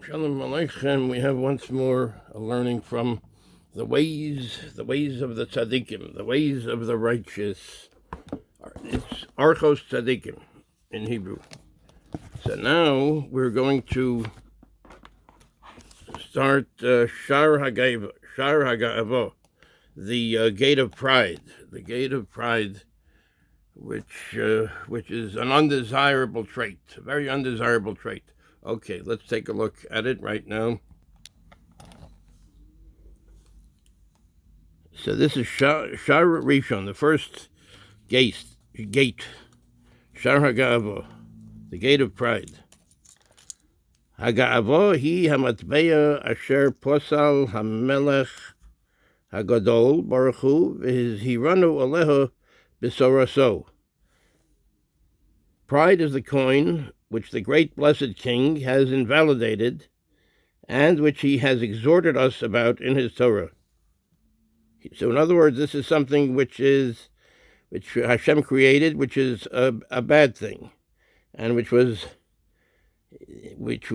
Shalom Aleichem. We have once more a learning from the ways of the Tzaddikim, the ways of the righteous. It's Orrchos Tzaddikim in Hebrew. So now we're going to start Shar Hgaavah, the gate of pride, which is an undesirable trait, a very undesirable trait. Okay, let's take a look at it right now. So this is Shar Rishon, the first gate, Shar Hgaavah, the gate of pride. Hgaavah hi hamatbeya asher posal hamelech hagadol baruch hu v'hiranu aleha b'soraso. Pride is the coin which the great blessed King has invalidated and which he has exhorted us about in his Torah. So in other words, this is something which Hashem created, which is a bad thing, and which we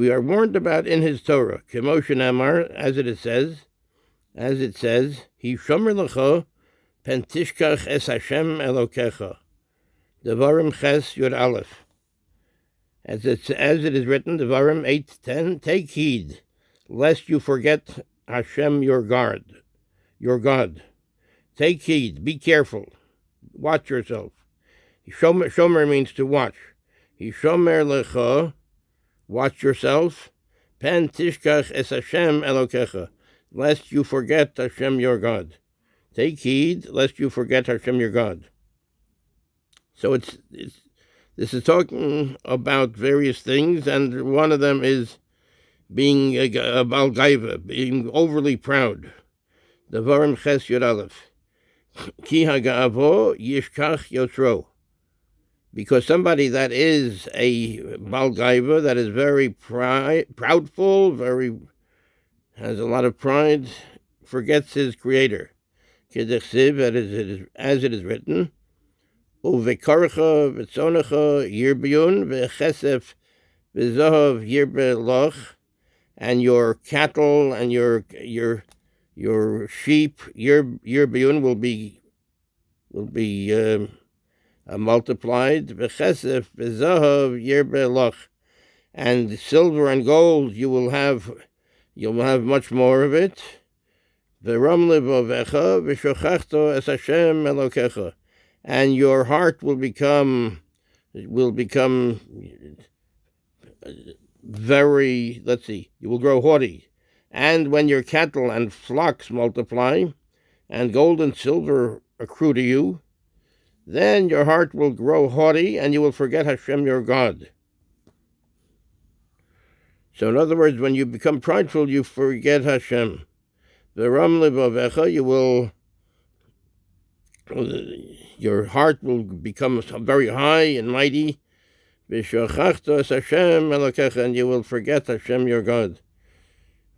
are warned about in his Torah. Kemoshen Amar, as it says, He shomer lecha pentishkach es Hashem Elokecha. Devarim Ches Yud Aleph. As it is written, Devarim 8:10, take heed, lest you forget Hashem your God. Take heed, be careful, watch yourself. Shomer means to watch. Shomer lecha, watch yourself. Pen tishkach es Hashem Elokecha, lest you forget Hashem your God. Take heed, lest you forget Hashem your God. So this is talking about various things, and one of them is being a Hgaavah, being overly proud. Devarim Ches Yud Aleph. Ki Hgaavah yishkach yotro. Because somebody that is a Hgaavah, that is very proudful, has a lot of pride, forgets his creator. Kedechsiv, as it is written, Uvekarcha v'tzonecha yirbiyun v'chesef v'zahav yirbe, and your cattle and your sheep yirbiyun will be multiplied. V'chesef v'zahav yirbe, and silver and gold you'll have much more of it. V'ram levavecha v'shochachto es Hashem Elokecha. And your heart will become very, you will grow haughty. And when your cattle and flocks multiply, and gold and silver accrue to you, then your heart will grow haughty, and you will forget Hashem your God. So in other words, when you become prideful, you forget Hashem. V'ram levavecha, your heart will become very high and mighty, and you will forget Hashem your God.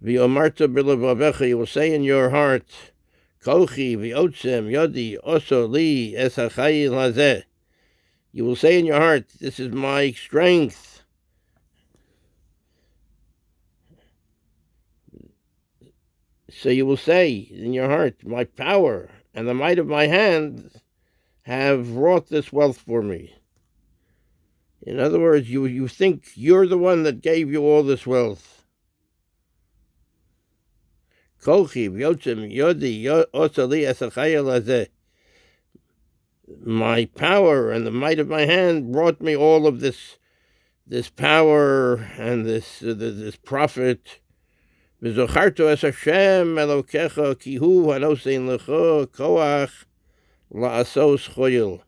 You will say in your heart, you will say in your heart, this is my strength. So you will say in your heart, my power and the might of my hand have wrought this wealth for me. In other words, you think you're the one that gave you all this wealth. My power and the might of my hand brought me all of this power and this profit. V'zocharto es Hashem Elokecha ki hu hanosein lecha koach la'asos choyil.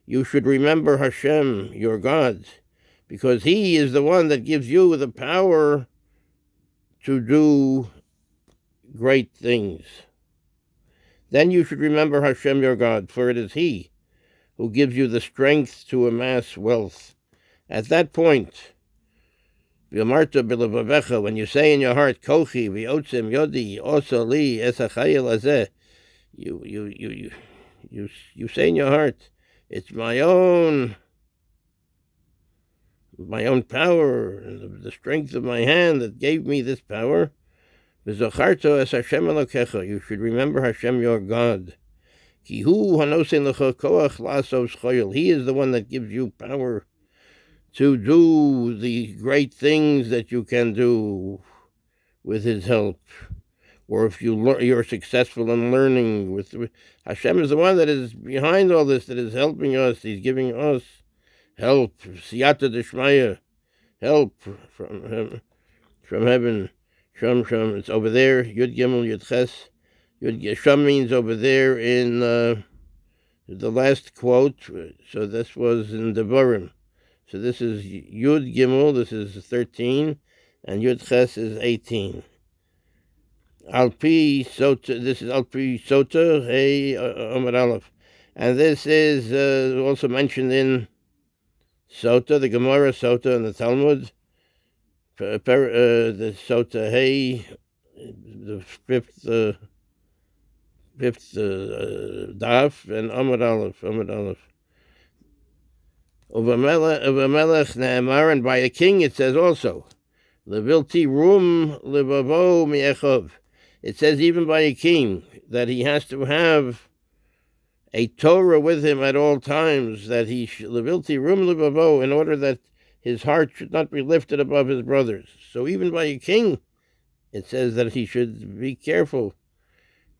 You should remember Hashem, your God, because He is the one that gives you the power to do great things. Then you should remember Hashem, your God, for it is He who gives you the strength to amass wealth. At that point, when you say in your heart, Kochi v'yotzem yodi oso li es hachayil hazeh, you say in your heart, it's my own my own power, and the strength of my hand that gave me this power. V'zacharto es Hashem Elokecha, you should remember Hashem your God. Ki hu hanosen lecha koach lasos choyel, he is the one that gives you power to do the great things that you can do with his help. Or if you're successful in learning, with Hashem is the one that is behind all this, that is helping us. He's giving us help, siyata d'shmaya, help from heaven. Sham, it's over there. Yud Gimel Yud Ches. Sham means over there in the last quote. So this was in Devarim. So this is Yud Gimel. This is 13, and Yud Ches is 18. Alpi Sota. This is Alpi Sota. Hey, Amar Aleph, and this is also mentioned in Sota, the Gemara Sota, and the Talmud. The Sota Hey, the fifth Daf, and Amar Aleph. Over Melech Ne'emar, and by a king it says also, Levilti Rum Levavo Mi'echov. It says even by a king that he has to have a Torah with him at all times, that he Levilti Rum Levavo, in order that his heart should not be lifted above his brothers. So even by a king, it says that he should be careful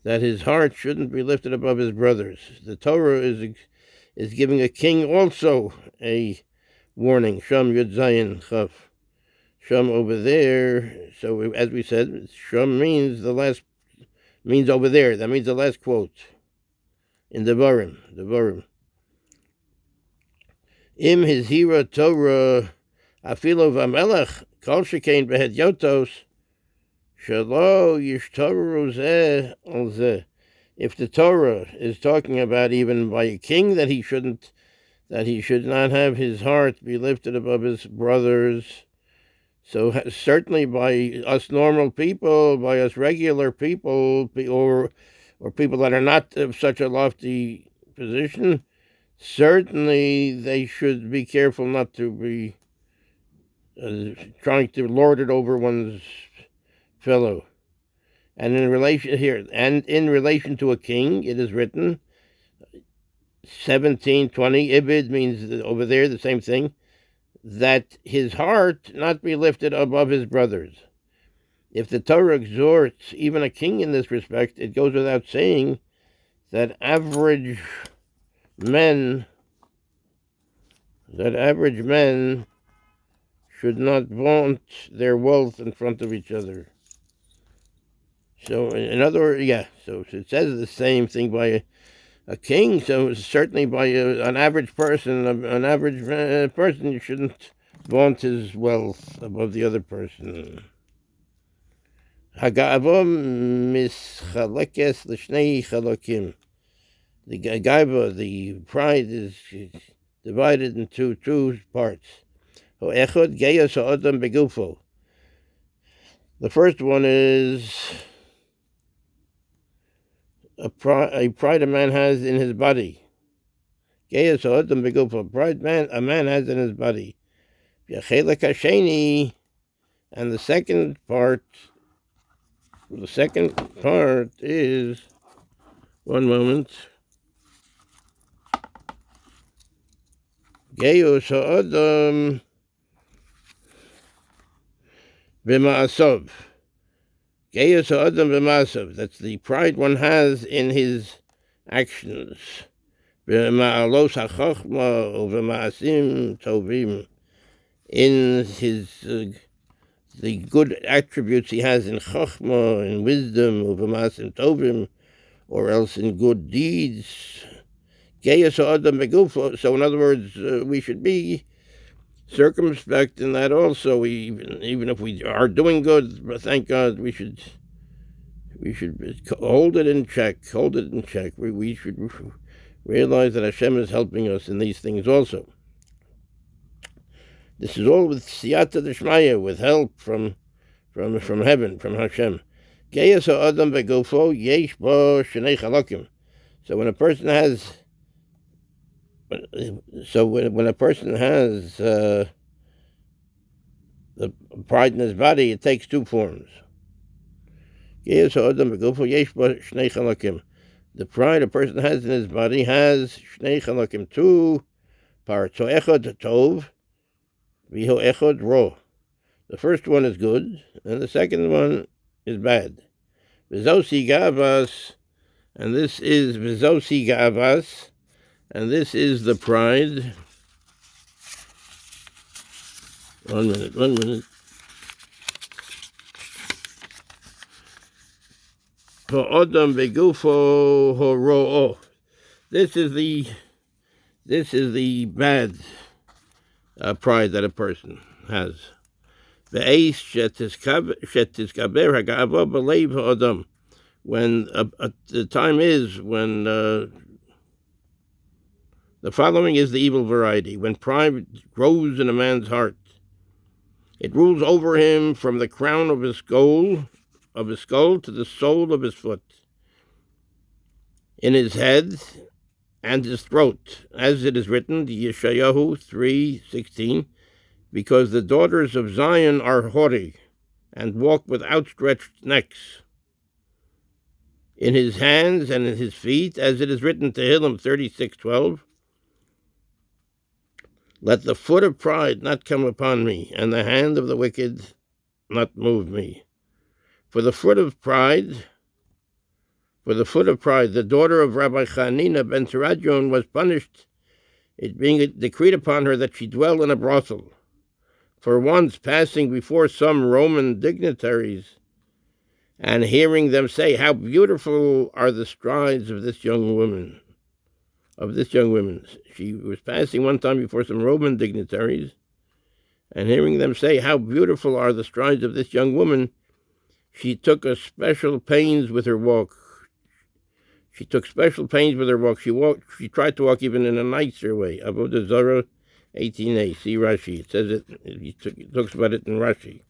that his heart shouldn't be lifted above his brothers. The Torah is giving a king also a warning. Sham Yud Zayin Chaf. Sham over there. So as we said, Sham means over there. That means the last quote in Devarim. Im his hira Torah afilo v'amelech kol shekein behed yotos shelo yishtoru zeh al zeh. If the Torah is talking about even by a king that he should not have his heart be lifted above his brothers, so certainly by us normal people, by us regular people, or people that are not of such a lofty position, certainly they should be careful not to be trying to lord it over one's fellow. And in relation to a king, it is written 17:20. Ibid means over there the same thing, that his heart not be lifted above his brothers. If the Torah exhorts even a king in this respect, it goes without saying that average men should not vaunt their wealth in front of each other. So in other words, so it says the same thing by a king, so certainly by an average person, you shouldn't vaunt his wealth above the other person. Hgaavah mischalekes l'shnei chalakim. The Hgaavah, the pride, is divided into two parts. Orrchos geyos ha'adam begufo. The first one is a pride a man has in his body. Geyos ha'adam begufo. Pride a man has in his body. V'chelek hasheni, and the second part is, one moment, Geyos ha'adam b'ma'asav. Geyos ha'adam b'ma'asav. That's the pride one has in his actions. B'ma'alos ha'chochma u'b'ma'asim tovim. In his the good attributes he has in chochma, in wisdom, u'b'ma'asim tovim, or else in good deeds. Geyos ha'adam begufo. So in other words, we should be circumspect in that also. Even if we are doing good, thank God, we should hold it in check. We should realize that Hashem is helping us in these things also. This is all with siyata d'shmaya, with help from heaven, from Hashem. Geyos ha'adam begufo yesh bo shnei chalakim. So when a person has the pride in his body, it takes two forms. The pride a person has in his body has shnei chalakim, two parts. So echad tov, v'ho echad ro. The first one is good, and the second one is bad. V'zosi gavas, and this is v'zosi gavas, and this is the pride. 1 minute. Ha'odam begufo horo'o. This is the bad pride that a person has. Ve'eis shetiskaber haga'ava b'leiv ha'odam. When the time is when the following is the evil variety. When pride grows in a man's heart, it rules over him from the crown of his skull to the sole of his foot, in his head and his throat, as it is written, Yeshayahu 3:16, because the daughters of Zion are haughty and walk with outstretched necks, in his hands and in his feet, as it is written, Tehillim 36:12, let the foot of pride not come upon me, and the hand of the wicked not move me. For the foot of pride, the daughter of Rabbi Chanina ben Teradyon was punished, it being decreed upon her that she dwell in a brothel. For once passing before some Roman dignitaries, and hearing them say, how beautiful are the strides of this young woman. She was passing one time before some Roman dignitaries, and hearing them say, how beautiful are the strides of this young woman, she took special pains with her walk. She tried to walk even in a nicer way. Avodah Zarah 18a. See Rashi. It says it. He talks about it in Rashi.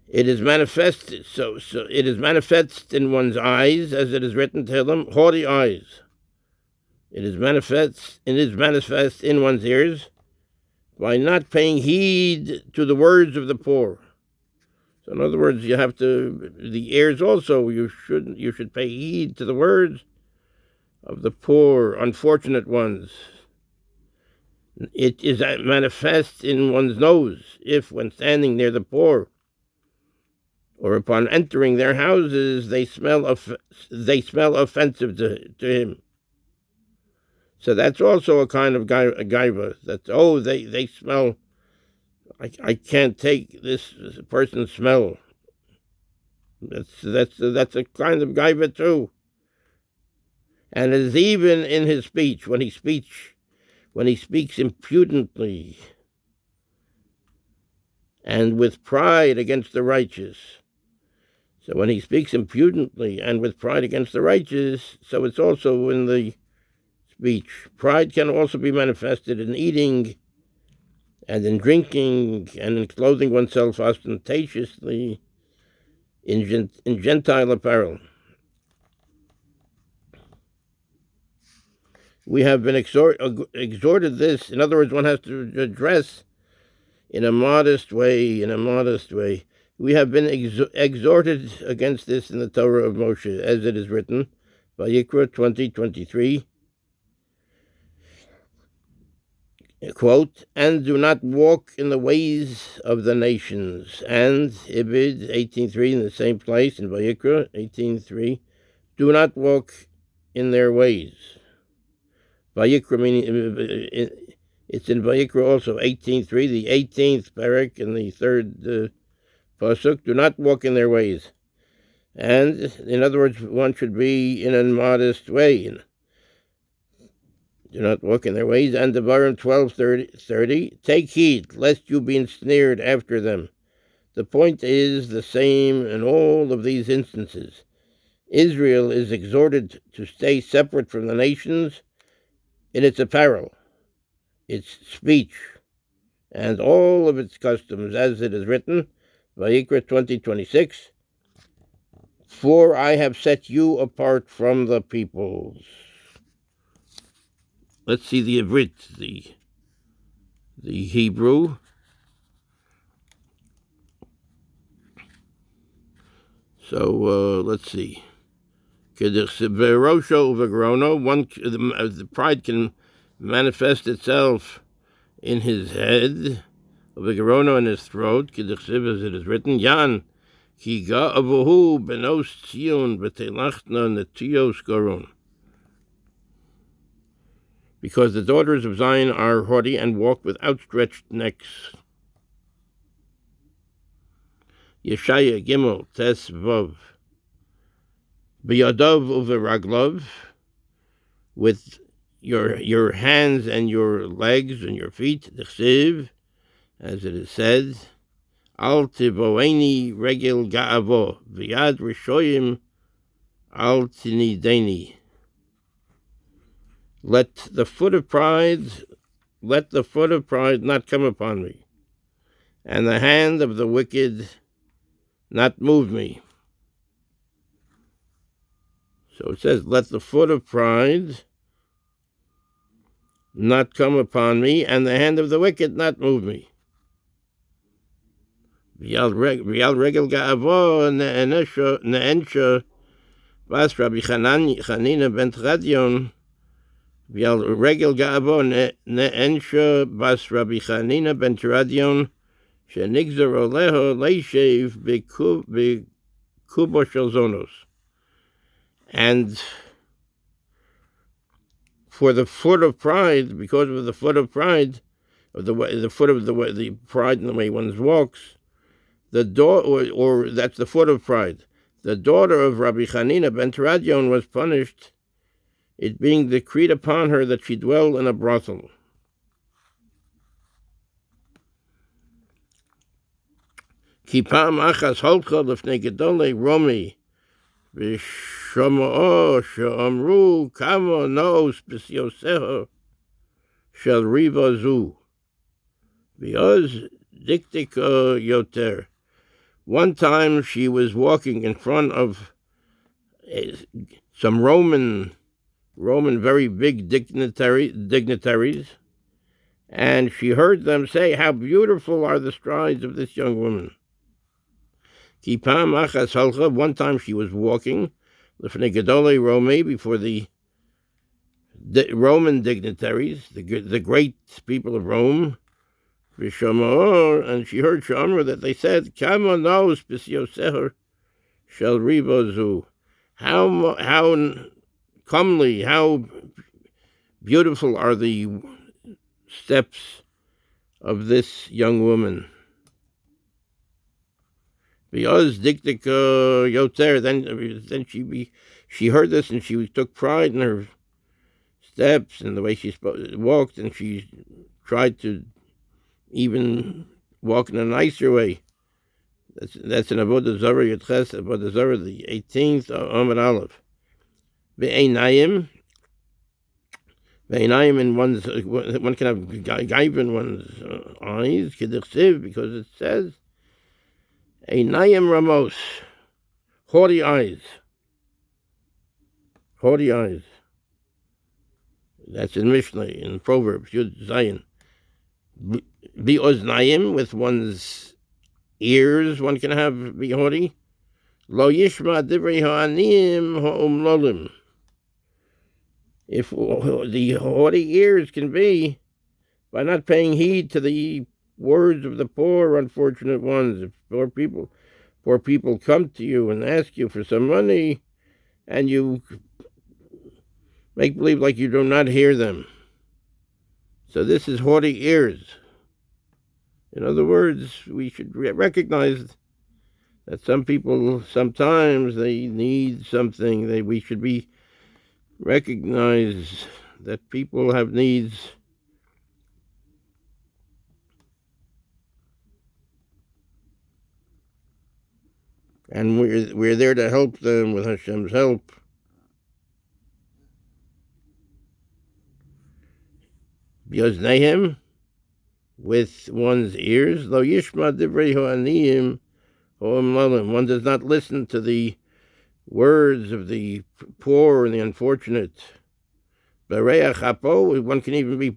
It is manifested. So it is manifest in one's eyes, as it is written to him, haughty eyes. It is manifest in one's ears by not paying heed to the words of the poor. So in other words, the ears also, you should pay heed to the words of the poor, unfortunate ones. It is manifest in one's nose, if when standing near the poor, or upon entering their houses, they smell offensive to him. So that's also a kind of gaiva. They smell. I can't take this person's smell. That's a kind of gaiva too. And it is even in his speech, when he speaks impudently and with pride against the righteous. So when he speaks impudently and with pride against the righteous, so it's also in the speech. Pride can also be manifested in eating and in drinking and in clothing oneself ostentatiously in Gentile apparel. We have been exhorted this. In other words, one has to dress in a modest way. We have been exhorted against this in the Torah of Moshe, as it is written, Vayikra 20:23. Quote, and do not walk in the ways of the nations. And Ibid 18:3 in the same place in Vayikra 18:3, do not walk in their ways. Vayikra meaning it's in Vayikra also 18:3, the 18th parak and the third pasuk. Do not walk in their ways. And in other words, one should be in a modest way. Do not walk in their ways. And Devarim 12:30, take heed lest you be ensnared after them. The point is the same in all of these instances. Israel is exhorted to stay separate from the nations in its apparel, its speech, and all of its customs, as it is written, Vayikra 20:26, for I have set you apart from the peoples. Let's see the Ivrit, the Hebrew. So let's see. The pride can manifest itself in his head, Uvegerono in his throat, as it is written, Yan, Hgaavah benos Tzion v'telachna netiyos goron. Because the daughters of Zion are haughty and walk with outstretched necks. Yeshaya Gimel Tes Vav. B'yadav u'v'raglav, with your hands and your legs and your feet, d'chsiv, as it is said, al tivoeni regel ga'avo, v'yad rishoyim al tinideni. Let the foot of pride not come upon me, and the hand of the wicked not move me. So it says, let the foot of pride not come upon me, and the hand of the wicked not move me. V'yal regel ga'avo ne'ensha bas Rabbi Chanina ben Tradion. V'yal regel ga'avo ne'ensha bas Rabbi Chanina ben Tradion shenigzer oleho leishev b'kubo shel zonos. And for the foot of pride, because of the foot of pride, or the pride in the way one walks, or that's the foot of pride. The daughter of Rabbi Chanina ben Teradion was punished, it being decreed upon her that she dwell in a brothel. Ki pam achas holcha lefnei gedolei romi v'shama'o she'amru kama noos b'syoseha shel riva zu v'oz diktika yoter. One time she was walking in front of some Roman very big dignitaries, and she heard them say, how beautiful are the strides of this young woman. One time she was walking before the Roman dignitaries, the great people of Rome, and she heard Shamar that they said, Kama nos b'syoseher shel riva zu. How comely, how beautiful are the steps of this young woman. Because diktika yoter, then she heard this and she took pride in her steps and the way she walked, and she tried to even walk in a nicer way. That's in Avodah Zarah Yudches, Avodah Zarah, the 18th Amud Aleph. Ve'einayim in one can have gaiva in one's eyes, k'dichsiv, because it says, Einayim Ramos, haughty eyes. Haughty eyes. That's in Mishnah, in Proverbs, Yud Zayin. Bi'oznayim, with one's ears, one can be haughty. Lo yishma divrei ha'aniyim ha'umlolim. If the haughty ears can be by not paying heed to the words of the poor, unfortunate ones. If poor people come to you and ask you for some money, and you make believe like you do not hear them. So this is haughty ears. In other words, we should recognize that some people, sometimes they need something. We should recognize that people have needs. And we're there to help them with Hashem's help. B'ozneihem, with one's ears, lo yishma divrei ha'aniyim ha'umlalim. One does not listen to the words of the poor and the unfortunate. B'reach hapo, one can even be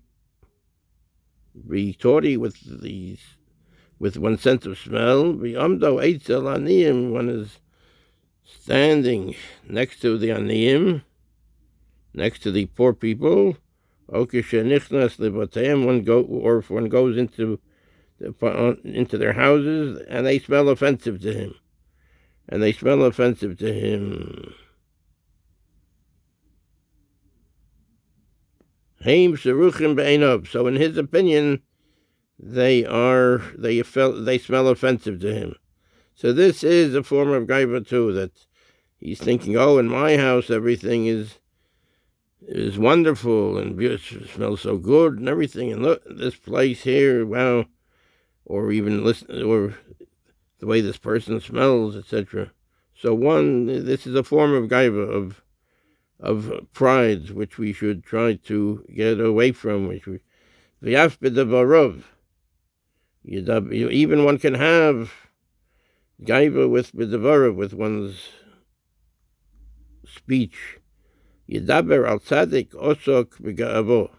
tawdy with one's sense of smell. V'amdo eitzel aniyim, one is standing next to the aniyim, next to the poor people, or if one goes into their houses and they smell offensive to him. So in his opinion, they smell offensive to him. So this is a form of Hgaavah too, that he's thinking, oh, in my house everything is wonderful and beautiful, smells so good and everything, and look, this place here, wow, or even or the way this person smells, etc. So this is a form of Hgaavah, of pride, which we should try to get away from. Even one can have Hgaavah with one's speech. Yedaber al tzadik osok b'ga'avo.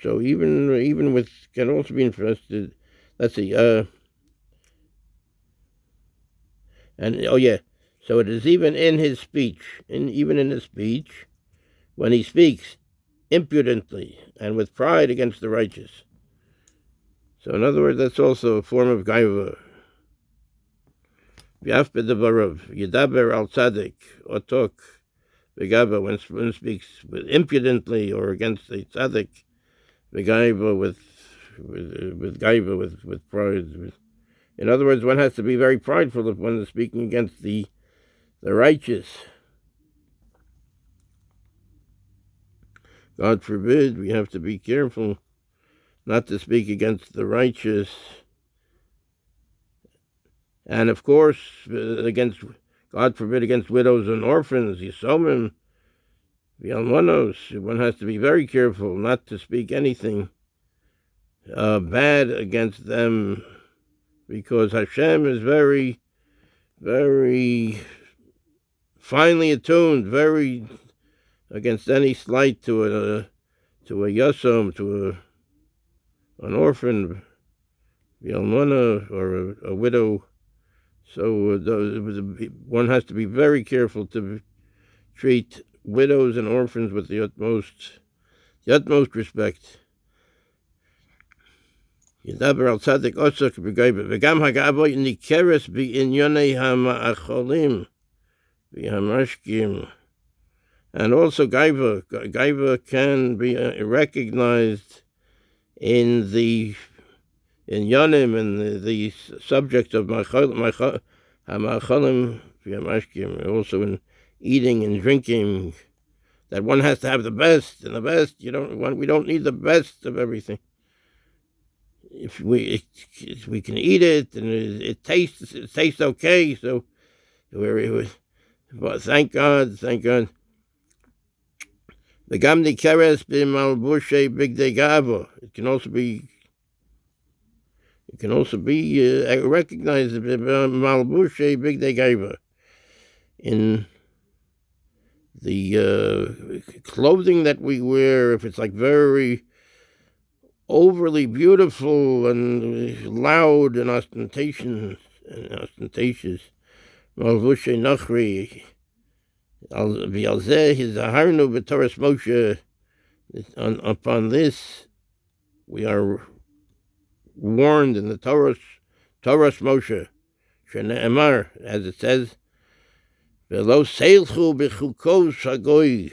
So even with, can also be infested. Let's see. So it is even in his speech, when he speaks impudently and with pride against the righteous. So in other words, that's also a form of Hgaavah. Yedaber al tzadik otok b'ga'avo, when one speaks impudently or against a tzaddik, Hgaavah with pride. In other words, one has to be very prideful if one is speaking against the righteous. God forbid, we have to be careful not to speak against the righteous. And of course, God forbid, against widows and orphans, Yisomim, V'almonos. One has to be very careful not to speak anything bad against them, because Hashem is very, very finely attuned, very against any slight to a yasom, to an orphan, V'almona, or a widow. So one has to be very careful to treat widows and orphans with the utmost respect. Yedaber al tzadik osok b'Hgaavah, v'gam Hgaavah nikeres b'inyonei hama'acholim v'hamashkim. And also Hgaavah can be recognized in the Yonim and the subject of Hamacholim v'hamashkim, also in eating and drinking, that one has to have the best, and the best we don't need the best of everything. If we can eat it and it tastes okay, so but thank God. The gamdi keres b'malbushe bigdei ga'avo. It can also be recognized as malbushe bigdei ga'avo, in the clothing that we wear. If it's like very overly beautiful and loud and ostentatious, malbushe nachri. Upon this, we are warned in the Torah Moshe, Shene'emar, as it says, "V'lo seilchu b'chukos hagoy."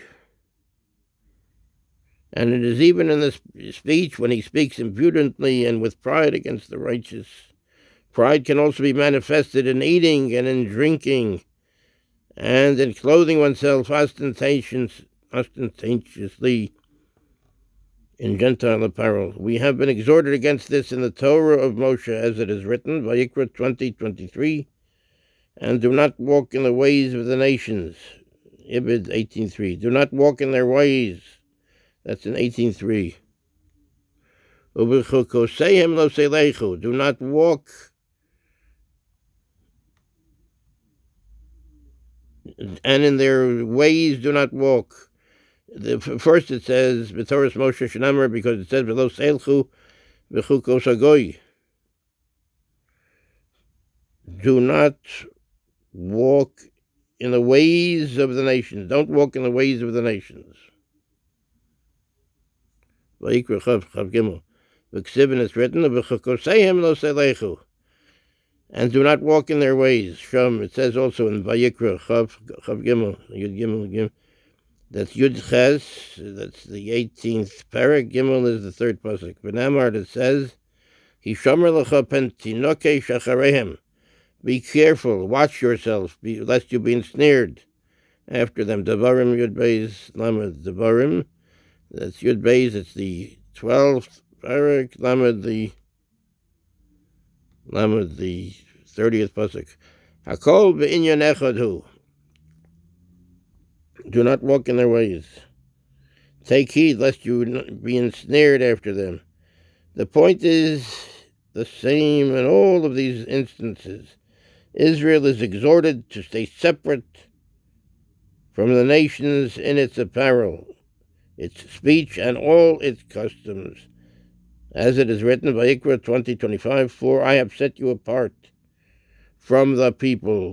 And it is even in the speech when he speaks impudently and with pride against the righteous. Pride can also be manifested in eating and in drinking, and in clothing oneself ostentatiously in Gentile apparel. We have been exhorted against this in the Torah of Moshe, as it is written, Vayikra 20:23, and do not walk in the ways of the nations. Ibid 18:3. Do not walk in their ways. That's in 18:3. Ubechukoseihem lo seilechu. Do not walk, and in their ways do not walk. First it says B'Torah Moshe Shenamar, because it says V'lo seilchu v'chukos hagoy. Do not walk in the ways of the nations. Don't walk in the ways of the nations. Vayikra Chav Gimel. V'ksibin is written, V'chakoseihem lo selechu. And do not walk in their ways. Shom, it says also in Vayikra Chav Gimel, Yud Gimel, that's Yud Ches, that's the 18th parak. Gimel is the third pasuk. V'namar, it says, Hishomer lecha pen tinoke shacharehem. Be careful, watch yourself, lest you be ensnared after them. Devarim Yud Beis Lamed Devarim. That's Yud Beis. It's the 12th parak. Lamed the 30th pasuk. Hakol be'inyan echad hu. Do not walk in their ways. Take heed lest you be ensnared after them. The point is the same in all of these instances. Israel is exhorted to stay separate from the nations in its apparel, its speech, and all its customs. As it is written, Vayikra 20:25, for I have set you apart from the people.